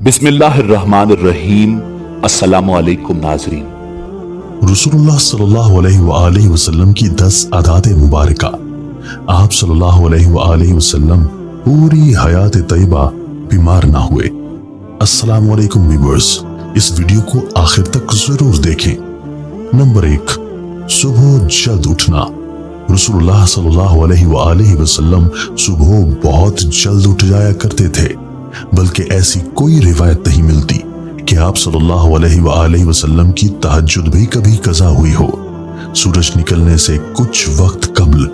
बिस्मिल्लाहिर्रहमानिर्रहीम। अस्सलामु अलैकुम नाज़रीन। रसूलुल्लाह सल्लल्लाहु अलैहि वसल्लम की 10 आदात मुबारका। आप सल्लल्लाहु अलैहि वसल्लम पूरी हयात तैयबा बीमार ना हुए। अस्सलामु अलैकुम व्यूअर्स, इस वीडियो को आखिर तक जरूर देखें। नंबर 1, सुबह जल्द उठना। रसूलुल्लाह सल्लल्लाहु अलैहि वसल्लम सुबह बहुत जल्द उठ जाया करते थे, बल्कि ऐसी कोई रिवायत नहीं मिलती कि आप सल्लल्लाहु अलैहि वसल्लम की तहज्जुद भी कभी कज़ा हुई हो। सूरज निकलने से कुछ वक्त कबल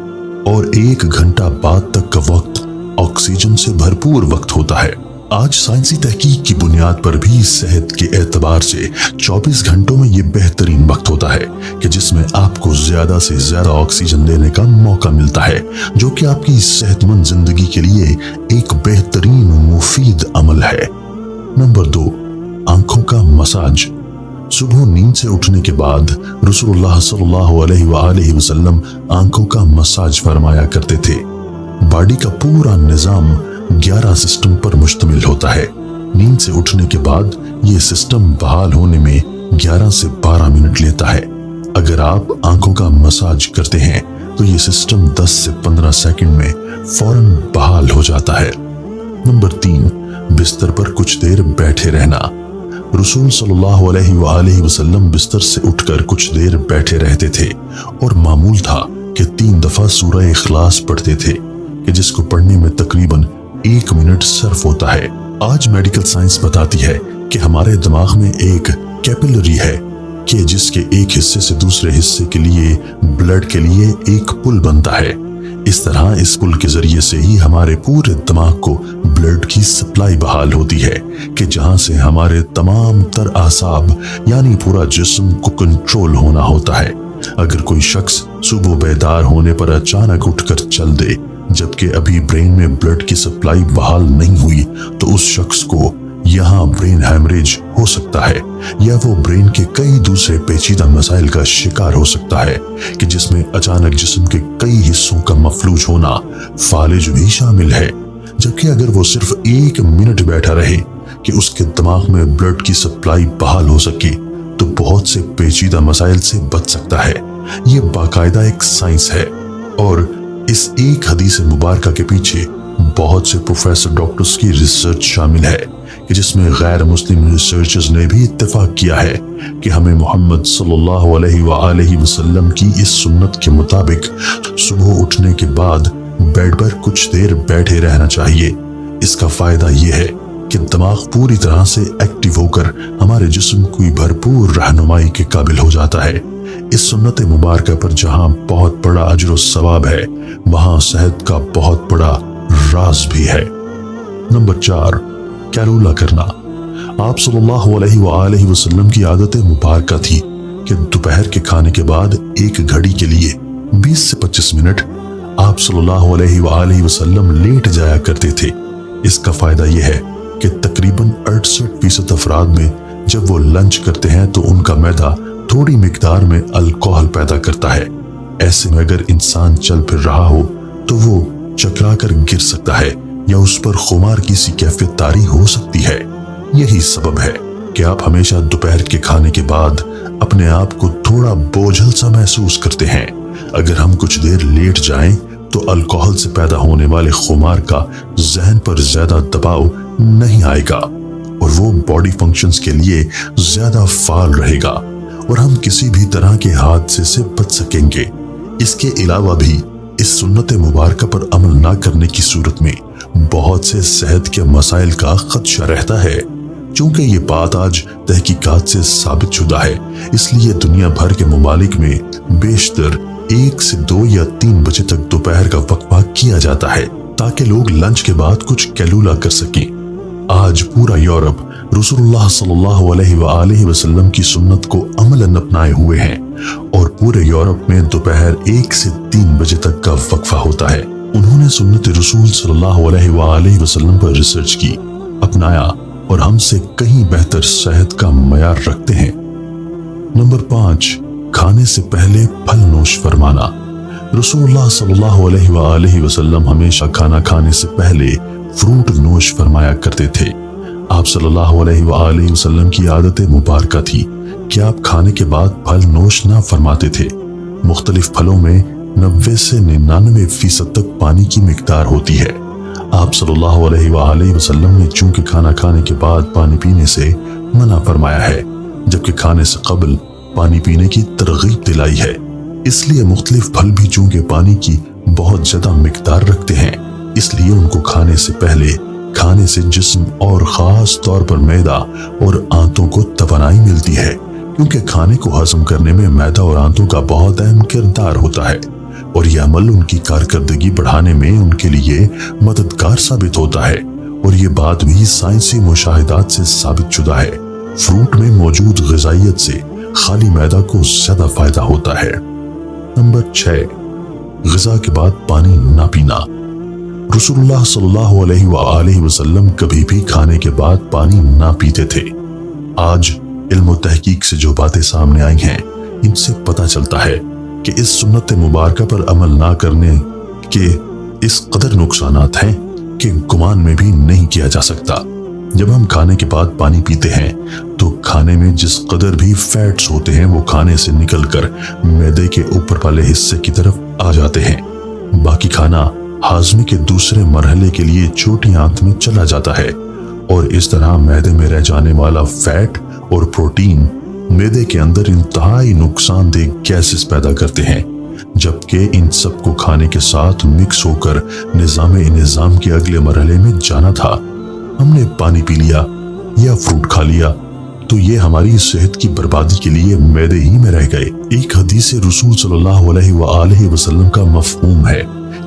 और 1 घंटा बाद तक का वक्त ऑक्सीजन से भरपूर वक्त होता है। आज साइंसी तहकीक की बुनियाद पर भी सेहत के एतबार से 24 घंटों में ये बेहतरीन वक्त होता है कि जिसमें आपको ज्यादा से ज्यादा ऑक्सीजन लेने का मौका मिलता है, जो कि आपकी सेहतमंद जिंदगी के लिए एक बेहतरीन मुफीद अमल है। नंबर 2, आंखों का मसाज। सुबह नींद से उठने के बाद रसूलुल्लाह सल्लल्लाहु अलैहि वसल्लम आंखों का मसाज फरमाया करते थे। बॉडी का पूरा निजाम 11 सिस्टम पर मुश्तमिल होता है। नींद से उठने के बाद ये सिस्टम बहाल होने में 11 से 12 मिनट लेता है। अगर आप आंखों का मसाज करते हैं तो ये सिस्टम 10 से 15 सेकंड में फौरन बहाल हो जाता है। नंबर 3, बिस्तर पर कुछ देर बैठे रहना। रसूल सल्लल्लाहु अलैहि वसल्लम बिस्तर से उठकर कुछ देर बैठे रहते थे और मामूल था कि 3 दफा सूरह इखलास पढ़ते थे, कि जिसको पढ़ने में तकरीबन 1 मिनट सर्फ होता है। आज मेडिकल साइंस बताती है कि हमारे दिमाग में एक कैपिलरी है कि जिसके एक हिस्से से दूसरे हिस्से के लिए ब्लड के लिए एक पुल बनता है। इस तरह इस पुल के जरिए से ही हमारे पूरे दिमाग को ब्लड की सप्लाई बहाल होती है, कि जहां से हमारे तमाम तर आसाब यानी पूरा जिस्म को कंट्रोल होना होता है। अगर कोई शख्स सुबह बेदार होने पर अचानक उठकर चल दे जबकि अभी ब्रेन में ब्लड की सप्लाई बहाल नहीं हुई, तो उस शख्स को यहाँ ब्रेन हैमरेज हो सकता है, या वो ब्रेन के कई दूसरे पेचीदा मसाइल का शिकार हो सकता है, कि जिसमें अचानक जिस्म के कई हिस्सों का मफलूज होना फालिज भी शामिल है। जबकि अगर वो सिर्फ 1 मिनट बैठा रहे कि उसके दिमाग में ब्लड की सप्लाई बहाल हो सके, तो बहुत से पेचीदा मसाइल से बच सकता है। ये बाकायदा एक साइंस है और इस एक हदीस मुबारका के पीछे बहुत से प्रोफेसर डॉक्टर्स की रिसर्च शामिल है, कि जिसमें गैर मुस्लिम रिसर्चर्स ने भी इत्तेफाक किया है कि हमें मोहम्मद सल्लल्लाहु अलैहि वसल्लम की इस सुन्नत के मुताबिक सुबह उठने के बाद बेड पर कुछ देर बैठे रहना चाहिए। इसका फायदा यह है कि दिमाग पूरी तरह से एक्टिव होकर हमारे जिस्म की भरपूर रहनुमाई के काबिल हो जाता है। इस सुन्नत मुबारका पर जहां बहुत बड़ा अजर और सवाब है, वहां सेहत का बहुत बड़ा राज भी है। नंबर 4, कैलूला करना। आप सल्लल्लाहु अलैहि वसल्लम की आदत मुबारका थी कि दोपहर के खाने के बाद 1 घड़ी के लिए 20 से 25 मिनट आप सल्लल्लाहु अलैहि वसल्लम लेट जाया करते थे। इसका फायदा यह है कि तकरीबन 68% अफराद में जब वो लंच करते हैं तो उनका मैदा थोड़ी मिकदार में अल्कोहल पैदा करता है। ऐसे में अगर इंसान चल फिर रहा हो तो वो चकरा कर गिर सकता है या उस पर खुमार की सी कैफियत तारी हो सकती है। यही सबब है कि आप हमेशा दोपहर के खाने के बाद अपने आप को थोड़ा बोझल सा महसूस करते हैं। अगर हम कुछ देर लेट जाएं तो अल्कोहल से पैदा होने वाले खुमार का जहन पर ज्यादा दबाव नहीं आएगा और वो बॉडी फंक्शंस के लिए ज्यादा फाल रहेगा और हम किसी भी तरह के हादसे से बच सकेंगे। इसके अलावा भी इस सुन्नत मुबारका पर अमल ना करने की सूरत में बहुत से सेहत के मसाइल का खदशा रहता है। चूंकि ये बात आज तहकीकात से साबित शुदा है, इसलिए दुनिया भर के ममालिक में बेशतर 1 से 2 या 3 बजे तक दोपहर का वक्फा किया जाता है ताकि लोग लंच के बाद कुछ कैलूला कर सकें। आज पूरा यूरोप रसूलुल्लाह सल्लल्लाहु अलैहि वसल्लम की सुन्नत को अमलन अपनाए हुए हैं और पूरे यूरोप में दोपहर 1 से 3 बजे तक का वक्फा होता है। उन्होंने सुन्नत रसूल सल्लल्लाहु अलैहि वसल्लम पर रिसर्च की, अपनाया और हमसे कहीं बेहतर सेहत का मयार रखते हैं। नंबर 5, खाने से पहले फल नोश फरमाना। रसूलुल्लाह सल्लल्लाहु अलैहि वसल्लम हमेशा खाना खाने से पहले फ्रूट नोश फरमाया करते थे। آپ صلی اللہ علیہ وآلہ وسلم کی عادت مبارکہ تھی کہ آپ کھانے کے بعد پھل نوش نہ فرماتے تھے۔ مختلف پھلوں میں 90 سے 99% تک پانی کی مقدار ہوتی ہے۔ آپ صلی اللہ علیہ وآلہ وسلم نے چونکہ کھانا کھانے کے بعد پانی پینے سے منع فرمایا ہے، جبکہ کھانے سے قبل پانی پینے کی ترغیب دلائی ہے، اس لیے مختلف پھل بھی چونکہ پانی کی بہت زیادہ مقدار رکھتے ہیں، اس لیے ان کو کھانے سے پہلے کھانے سے جسم اور خاص طور پر معدہ اور آنتوں کو توانائی ملتی ہے، کیونکہ کھانے کو ہضم کرنے میں معدہ اور آنتوں کا بہت اہم کردار ہوتا ہے، اور یہ عمل ان کی کارکردگی بڑھانے میں ان کے لیے مددگار ثابت ہوتا ہے، اور یہ بات بھی سائنسی مشاہدات سے ثابت شدہ ہے۔ فروٹ میں موجود غذائیت سے خالی معدہ کو زیادہ فائدہ ہوتا ہے۔ نمبر 6، غذا کے بعد پانی نہ پینا۔ رسول اللہ صلی اللہ علیہ وآلہ وسلم کبھی بھی کھانے کے بعد پانی نہ پیتے تھے۔ آج علم و تحقیق سے جو باتیں سامنے آئی ہیں، ان سے پتہ چلتا ہے کہ اس سنت مبارکہ پر عمل نہ کرنے کے اس قدر نقصانات ہیں کہ گمان میں بھی نہیں کیا جا سکتا۔ جب ہم کھانے کے بعد پانی پیتے ہیں تو کھانے میں جس قدر بھی فیٹس ہوتے ہیں وہ کھانے سے نکل کر معدے کے اوپر والے حصے کی طرف آ جاتے ہیں۔ باقی کھانا ہاضمے کے دوسرے مرحلے کے لیے چھوٹی آنت میں چلا جاتا ہے، اور اس طرح معدے میں رہ جانے والا فیٹ اور پروٹین معدے کے اندر انتہائی نقصان دہ گیسز پیدا کرتے ہیں، جبکہ ان سب کو کھانے کے ساتھ مکس ہو کر نظام کے اگلے مرحلے میں جانا تھا۔ ہم نے پانی پی لیا یا فروٹ کھا لیا تو یہ ہماری صحت کی بربادی کے لیے معدے ہی میں رہ گئے۔ ایک حدیث رسول صلی اللہ علیہ وآلہ وسلم کا مفہوم ہے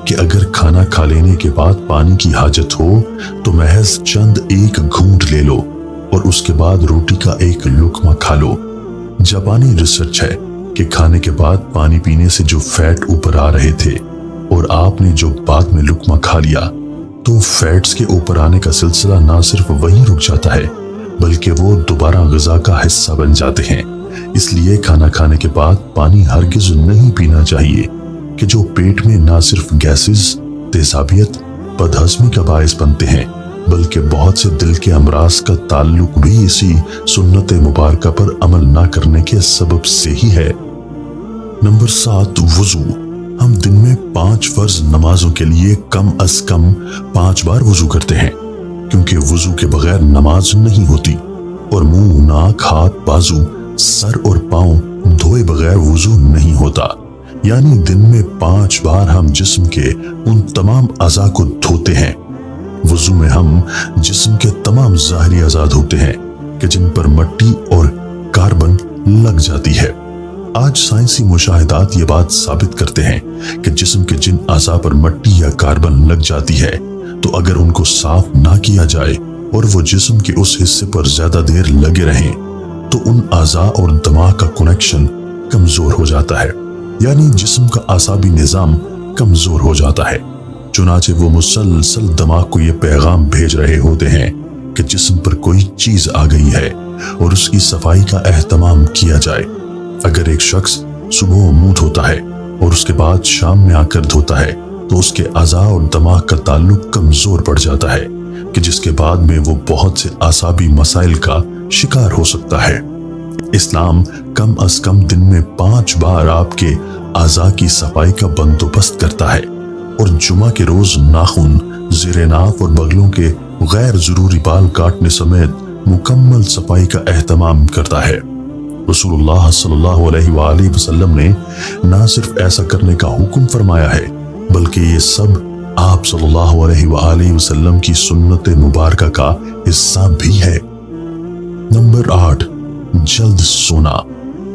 کہ اگر کھانا کھا لینے کے بعد پانی کی حاجت ہو تو محض چند ایک گھونٹ لے لو اور اس کے بعد روٹی کا ایک لقمہ کھا لو۔ جاپانی ریسرچ ہے کہ کھانے کے بعد پانی پینے سے جو فیٹ اوپر آ رہے تھے اور آپ نے جو بعد میں لقمہ کھا لیا تو فیٹس کے اوپر آنے کا سلسلہ نہ صرف وہیں رک جاتا ہے بلکہ وہ دوبارہ غذا کا حصہ بن جاتے ہیں۔ اس لیے کھانا کھانے کے بعد پانی ہرگز نہیں پینا چاہیے کہ جو پیٹ میں نہ صرف گیسز، تیزابیت، بدہضمی کا باعث بنتے ہیں بلکہ بہت سے دل کے امراض کا تعلق بھی اسی سنت مبارکہ پر عمل نہ کرنے کے سبب سے ہی ہے۔ نمبر 7، وضو۔ ہم دن میں 5 فرض نمازوں کے لیے کم از کم 5 بار وضو کرتے ہیں، کیونکہ وضو کے بغیر نماز نہیں ہوتی، اور منہ، ناک، ہاتھ، بازو، سر اور پاؤں دھوئے بغیر وضو نہیں ہوتا۔ یعنی دن میں 5 بار ہم جسم کے ان تمام اعضاء کو دھوتے ہیں۔ وضو میں ہم جسم کے تمام ظاہری اعضاء دھوتے ہیں کہ جن پر مٹی اور کاربن لگ جاتی ہے۔ آج سائنسی مشاہدات یہ بات ثابت کرتے ہیں کہ جسم کے جن اعضاء پر مٹی یا کاربن لگ جاتی ہے تو اگر ان کو صاف نہ کیا جائے اور وہ جسم کے اس حصے پر زیادہ دیر لگے رہیں تو ان اعضاء اور دماغ کا کنیکشن کمزور ہو جاتا ہے، یعنی جسم کا اعصابی نظام کمزور ہو جاتا ہے۔ چنانچہ وہ مسلسل دماغ کو یہ پیغام بھیج رہے ہوتے ہیں کہ جسم پر کوئی چیز آ گئی ہے اور اس کی صفائی کا اہتمام کیا جائے۔ اگر ایک شخص صبح منہ دھوتا ہے اور اس کے بعد شام میں آ کر دھوتا ہے تو اس کے اعضاء اور دماغ کا تعلق کمزور پڑ جاتا ہے کہ جس کے بعد میں وہ بہت سے اعصابی مسائل کا شکار ہو سکتا ہے۔ اسلام کم از کم دن میں 5 بار آپ کے اعضاء کی صفائی کا بندوبست کرتا ہے، اور جمعہ کے روز ناخن، زیر ناف اور بغلوں کے غیر ضروری بال کاٹنے سمیت مکمل صفائی کا اہتمام کرتا ہے۔ رسول اللہ صلی اللہ علیہ وآلہ وسلم نے نہ صرف ایسا کرنے کا حکم فرمایا ہے بلکہ یہ سب آپ صلی اللہ علیہ وآلہ وسلم کی سنت مبارکہ کا حصہ بھی ہے۔ نمبر 8، جلد سونا۔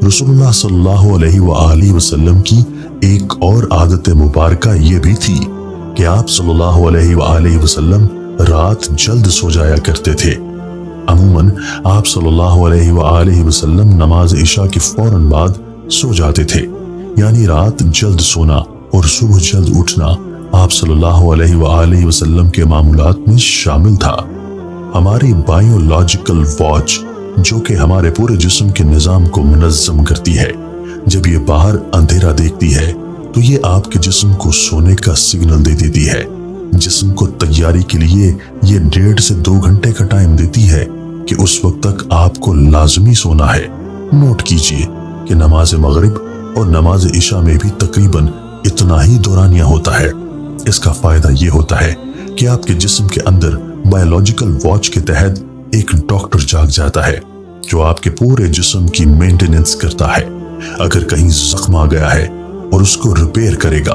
رسول اللہ صلی اللہ علیہ وآلہ وسلم کی ایک اور عادت مبارکہ یہ بھی تھی کہ آپ صلی اللہ علیہ وآلہ وسلم رات جلد سو جایا کرتے تھے۔ عموماً آپ صلی اللہ علیہ وآلہ وسلم نماز عشاء کے فوراً بعد سو جاتے تھے، یعنی رات جلد سونا اور صبح جلد اٹھنا آپ صلی اللہ علیہ وآلہ وسلم کے معمولات میں شامل تھا۔ ہماری بائیولوجیکل واچ جو کہ ہمارے پورے جسم کے نظام کو منظم کرتی ہے، جب یہ باہر اندھیرا دیکھتی ہے تو یہ آپ کے جسم کو سونے کا سگنل دے دیتی ہے، जिस्म को तैयारी के लिए ये 1.5 से 2 घंटे का टाइम देती है कि उस वक्त तक आपको लाजमी सोना है। नोट कीजिए कि नमाज मगरिब और नमाज इशा में भी तकरीबन इतना ही दौरानिया होता है। इसका फायदा ये होता है कि आपके जिस्म के अंदर बायोलॉजिकल वॉच के तहत एक डॉक्टर जाग जाता है जो आपके पूरे जिस्म की मेंटेनेंस करता है। अगर कहीं जख्म आ गया है और उसको रिपेयर करेगा,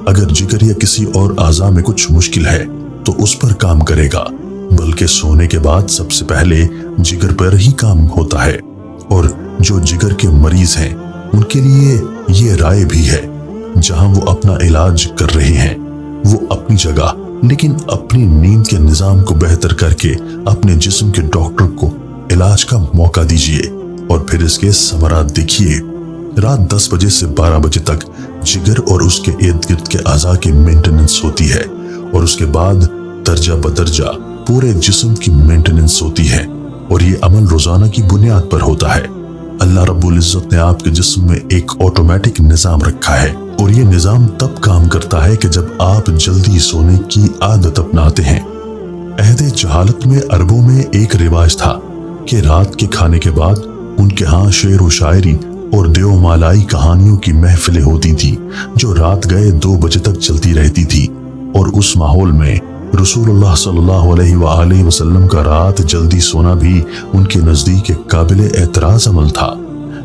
अगर जिगर या किसी और आज़ा में कुछ मुश्किल है तो उस पर काम करेगा। बल्कि सोने के बाद सबसे पहले जिगर पर ही काम होता है। और जो जिगर के मरीज हैं उनके लिए ये राय भी है, जहां वो अपना इलाज कर रहे हैं वो अपनी जगह, लेकिन अपनी नींद के निजाम को बेहतर करके अपने जिस्म के डॉक्टर को इलाज का मौका दीजिए और फिर इसके समरात देखिए। रात 10 बजे से 12 बजे तक जिगर और उसके इर्द गिर्द के अज़ा की मेंटेनेंस होती है और उसके बाद दर्जा बदर्जा पूरे जिस्म की मेंटेनेंस होती है और ये अमल रोजाना की बुनियाद पर होता है। अल्लाह रब्बुल इज्जत ने आपके जिस्म में एक ऑटोमेटिक निजाम रखा है और ये निजाम तब काम करता है कि जब आप जल्दी सोने की आदत अपनाते हैं। अहदे जहालत में अरबों में एक रिवाज था कि रात के खाने के बाद उनके यहाँ शेर व शायरी और देवमालाई कहानियों की महफिलें होती थी जो रात गए 2 बजे तक चलती रहती थी। और उस माहौल में रसूलुल्लाह सल्लल्लाहु अलैहि वसल्लम का रात जल्दी सोना भी उनके नजदीक एक काबिल एतराज अमल था।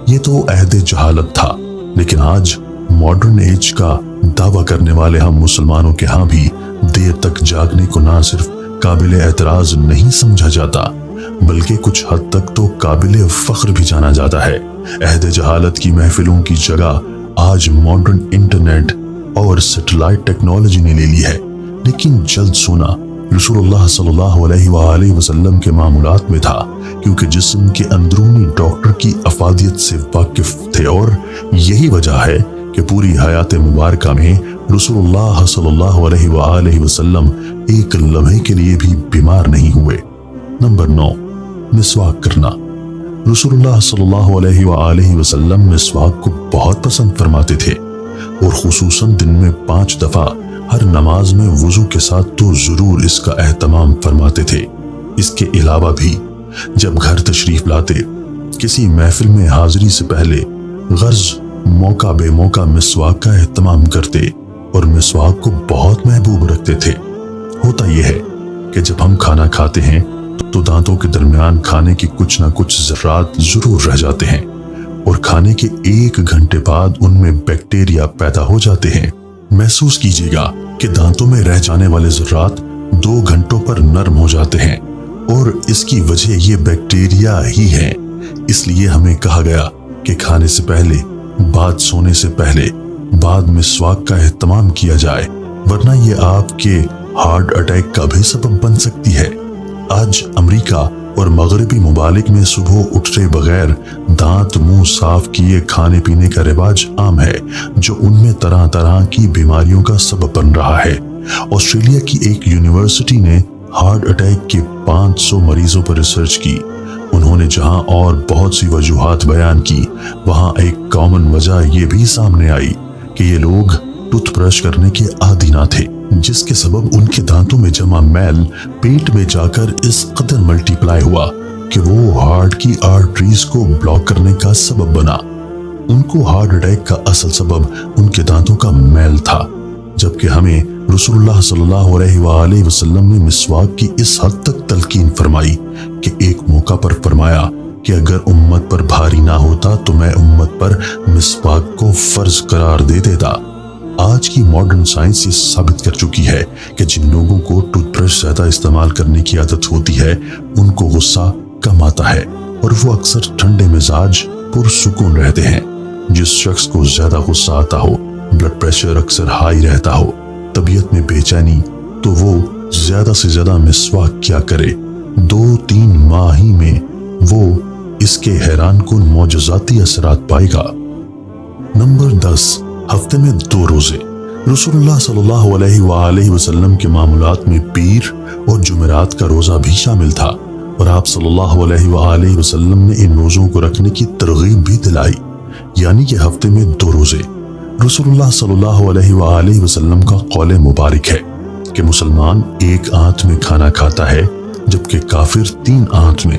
ये तो अहद जहालत था, लेकिन आज मॉडर्न एज का दावा करने वाले हम मुसलमानों के यहाँ भी देर तक जागने को ना सिर्फ काबिल एतराज नहीं समझा जाता बल्कि कुछ हद तक तो काबिल फख्र भी जाना जाता है। अहद जहालत की महफिलों की जगह आज मॉडर्न इंटरनेट और सैटेलाइट टेक्नोलॉजी ने ले ली है, लेकिन जल्द सोना रसूलुल्लाह सल्लल्लाहु अलैहि वसल्लम के मामूलात में था, क्योंकि जिस्म के अंदरूनी डॉक्टर की अफादियत से वाकिफ थे। और यही वजह है कि पूरी हयात मुबारका में रसूलुल्लाह सल्लल्लाहु अलैहि वसल्लम एक लम्हे के लिए भी बीमार नहीं हुए। नंबर 9, मिसवाक करना। रसूलुल्लाह सल्लल्लाहु अलैहि वसल्लम मिसवाक को बहुत पसंद फरमाते थे और खुसूसन दिन में 5 दफा हर नमाज में वुजू के साथ तो जरूर इसका एहतमाम फरमाते थे। इसके अलावा भी जब घर तशरीफ लाते, किसी महफिल में हाजिरी से पहले गर्ज मौका बेमौका मिसवाक का एहतमाम करते और मिसवाक को बहुत महबूब रखते थे। होता यह है कि जब हम खाना खाते हैं तो दांतों के दरमियान खाने की कुछ ना कुछ ज़र्रात जरूर रह जाते हैं और खाने के 1 घंटे बाद उनमें बैक्टीरिया पैदा हो जाते हैं। महसूस कीजिएगा कि दांतों में रह जाने वाले ज़र्रात 2 घंटों पर नरम हो जाते हैं और इसकी वजह ये बैक्टीरिया ही है। इसलिए हमें कहा गया कि खाने से पहले, बाद सोने से पहले, बाद मिसवाक का एहतमाम किया जाए, वरना ये आपके हार्ट अटैक का भी सबब बन सकती है। आज अमेरिका और मगरबी मुमालिक में सुबह उठते बगैर दांत मुंह साफ किए खाने पीने का रिवाज आम है, जो उनमें तरह तरह की बीमारियों का सबब बन रहा है। ऑस्ट्रेलिया की एक यूनिवर्सिटी ने हार्ट अटैक के 500 मरीजों पर रिसर्च की। उन्होंने जहां और बहुत सी वजूहात बयान की, वहां एक कॉमन वजह यह भी सामने आई कि ये लोग टूथब्रश करने के आदी ना थे, जिसके सबब उनके दांतों में जमा मैल पेट में जाकर इस कदर मल्टीप्लाई हुआ कि वो हार्ट की आर्टरीज को ब्लॉक करने का सबब बना। उनको हार्ट अटैक का असल सबब उनके दांतों का मैल था, जबकि हमें रसूलुल्लाह सल्लल्लाहु अलैहि वसल्लम ने मिसवाक की इस हद तक तलकीन फरमाई कि एक मौका पर फरमाया कि अगर उम्मत पर भारी ना होता तो मैं उम्मत पर मिसवाक को फर्ज करार दे देता। आज की मॉडर्न साइंस ये साबित कर चुकी है कि जिन लोगों को टूथब्रश ज्यादा इस्तेमाल करने की आदत होती है उनको गुस्सा कम आता है और वो अक्सर ठंडे मिजाज पुरसुकून रहते हैं। जिस शख्स को ज्यादा गुस्सा आता हो, ब्लड प्रेशर अक्सर हाई रहता हो, तबीयत में बेचैनी, तो वो ज्यादा से ज्यादा मिसवाक क्या करे। 2-3 माह ही में वो इसके हैरानकुन मौजज़ाती असरात पाएगा। नंबर 10, हफ्ते में 2 रोजे। रसूलुल्लाह सल्लल्लाहु अलैहि वसल्लम के मामूलात में पीर और जुमेरात का रोजा भी शामिल था और आप सल्लल्लाहु अलैहि वसल्लम ने इन रोजों को रखने की तरगीब भी दिलाई, यानी कि हफ्ते में 2 रोजे। रसूलुल्लाह सल्लल्लाहु अलैहि वसल्लम का कौल मुबारक है کہ مسلمان ایک آنت میں کھانا کھاتا ہے جبکہ کافر 3 آنت میں،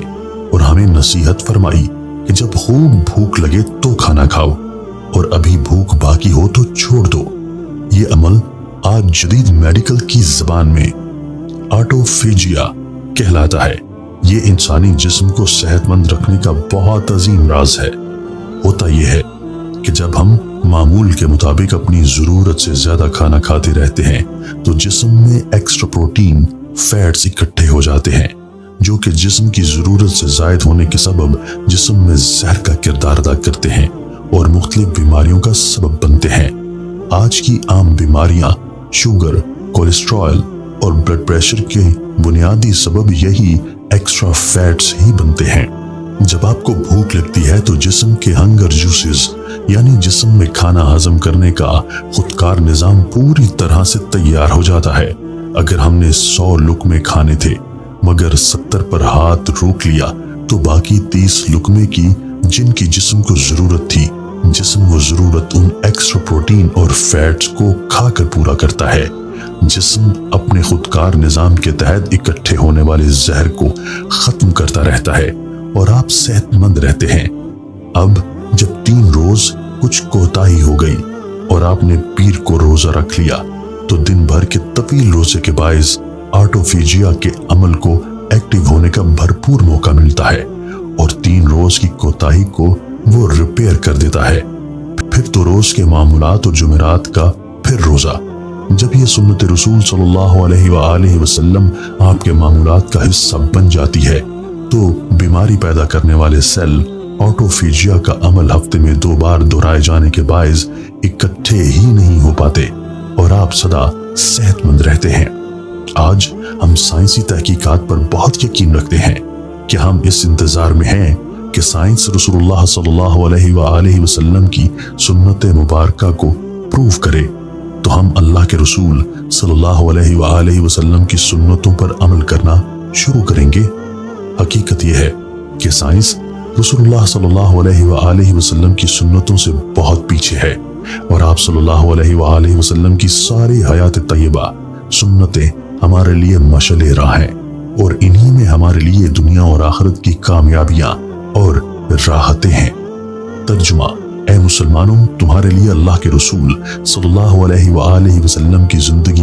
اور ہمیں نصیحت فرمائی کہ جب خوب بھوک لگے تو کھانا کھاؤ اور ابھی بھوک باقی ہو تو چھوڑ دو۔ یہ عمل آج جدید میڈیکل کی زبان میں آٹوفیجیا کہلاتا ہے۔ یہ انسانی جسم کو صحت مند رکھنے کا بہت عظیم راز ہے۔ ہوتا یہ ہے کہ جب ہم معمول کے مطابق اپنی ضرورت سے زیادہ کھانا کھاتے رہتے ہیں تو جسم میں ایکسٹرا پروٹین، فیٹس اکٹھے ہو جاتے ہیں، جو کہ جسم کی ضرورت سے زائد ہونے کے سبب جسم میں زہر کا کردار ادا کرتے ہیں اور مختلف بیماریوں کا سبب بنتے ہیں۔ آج کی عام بیماریاں شوگر، کولیسٹرول اور بلڈ پریشر کے بنیادی سبب یہی ایکسٹرا فیٹس ہی بنتے ہیں۔ جب آپ کو بھوک لگتی ہے تو جسم کے ہنگر جوسز یعنی جسم میں کھانا ہضم کرنے کا خودکار نظام پوری طرح سے تیار ہو جاتا ہے۔ اگر ہم نے 100 لقمے کھانے تھے مگر 70 پر ہاتھ روک لیا تو باقی 30 لقمے کی جن کی جسم کو ضرورت تھی، جسم وہ ضرورت ان ایکسٹرا پروٹین اور فیٹس کو کھا کر پورا کرتا ہے۔ جسم اپنے خودکار نظام کے تحت اکٹھے ہونے والے زہر کو ختم کرتا رہتا ہے اور آپ صحت مند رہتے ہیں۔ اب جب 3 روز کچھ کوتاہی ہو گئی اور آپ نے پیر کو روزہ رکھ لیا تو دن بھر کے طویل روزے کے باعث آٹوفیجیا کے عمل کو ایکٹیو ہونے کا بھرپور موقع ملتا ہے اور 3 روز کی کوتاہی کو وہ ریپیئر کر دیتا ہے۔ پھر تو روز کے معمولات اور جمعرات کا پھر روزہ۔ جب یہ سنت رسول صلی اللہ علیہ وآلہ وسلم آپ کے معمولات کا حصہ بن جاتی ہے تو بیماری پیدا کرنے والے سیل آٹوفیجیا کا عمل ہفتے میں 2 بار دہرائے جانے کے باعث اکٹھے ہی نہیں ہو پاتے اور آپ سدا صحت مند رہتے ہیں۔ آج ہم سائنسی تحقیقات پر بہت یقین رکھتے ہیں کہ ہم اس انتظار میں ہیں کہ سائنس رسول اللہ صلی اللہ علیہ وآلہ وسلم کی سنت مبارکہ کو پروف کرے تو ہم اللہ کے رسول صلی اللہ علیہ وآلہ وسلم کی سنتوں پر عمل کرنا شروع کریں گے۔ حقیقت یہ ہے کہ سائنس رسول اللہ صلی اللہ علیہ وآلہ وسلم کی سنتوں سے بہت پیچھے ہے اور آپ صلی اللہ علیہ وآلہ وسلم کی ساری حیات طیبہ سنتیں ہمارے لیے مشعل راہ ہیں اور انہی میں ہمارے لیے دنیا اور آخرت کی کامیابیاں اور راحتیں ہیں۔ ترجمہ: اے مسلمانوں، تمہارے لیے اللہ کے رسول صلی اللہ علیہ وآلہ وسلم کی زندگی